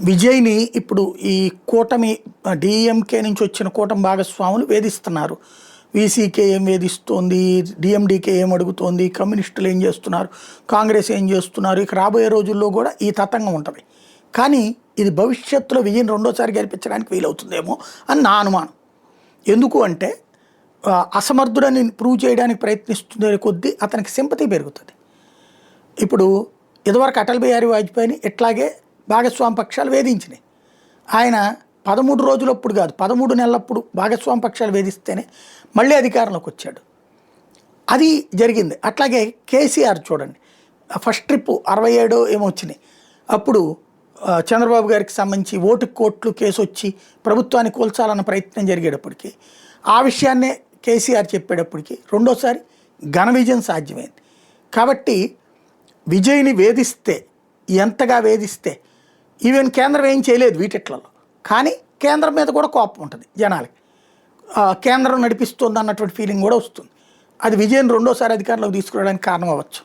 విజయ్ని ఇప్పుడు ఈ కూటమి డిఎంకే నుంచి వచ్చిన కూటమి భాగస్వాములు వేధిస్తున్నారు. వీసీకే ఏం వేధిస్తోంది, డిఎండికే ఏం అడుగుతోంది, కమ్యూనిస్టులు ఏం చేస్తున్నారు, కాంగ్రెస్ ఏం చేస్తున్నారు, ఇక రాబోయే రోజుల్లో కూడా ఈ తతంగం ఉంటుంది. కానీ ఇది భవిష్యత్తులో విజయం రెండోసారి గెలిపించడానికి వీలవుతుందేమో అని నా అనుమానం. ఎందుకు అంటే అసమర్థుడని ప్రూవ్ చేయడానికి ప్రయత్నిస్తున్న కొద్దీ అతనికి సింపతి పెరుగుతుంది. ఇప్పుడు ఇదివరకు అటల్ బిహారీ వాజ్పేయిని ఇట్లాగే భాగస్వామి పక్షాలు వేధించినాయి. ఆయన 13 రోజులప్పుడు కాదు 13 నెలలప్పుడు భాగస్వామి పక్షాలు వేధిస్తేనే మళ్ళీ అధికారంలోకి వచ్చాడు. అది జరిగింది. అట్లాగే కేసీఆర్ చూడండి, ఫస్ట్ ట్రిప్ 67 ఏమో వచ్చినాయి. అప్పుడు చంద్రబాబు గారికి సంబంధించి ఓటు కోట్లు కేసు వచ్చి ప్రభుత్వాన్ని కూల్చాలన్న ప్రయత్నం జరిగేటప్పటికి ఆ విషయాన్నే కేసీఆర్ చెప్పేటప్పటికి రెండోసారి ఘన విజయం సాధ్యమైంది. కాబట్టి విజయ్ని వేధిస్తే, ఎంతగా వేధిస్తే, ఈవెన్ కేంద్రం ఏం చేయలేదు వీటిట్లలో, కానీ కేంద్రం మీద కూడా కోపం ఉంటుంది జనాలకి. కేంద్రం నడిపిస్తుంది అన్నటువంటి ఫీలింగ్ కూడా వస్తుంది. అది విజయం రెండోసారి అధికారంలోకి తీసుకురావడానికి కారణం అవ్వచ్చు.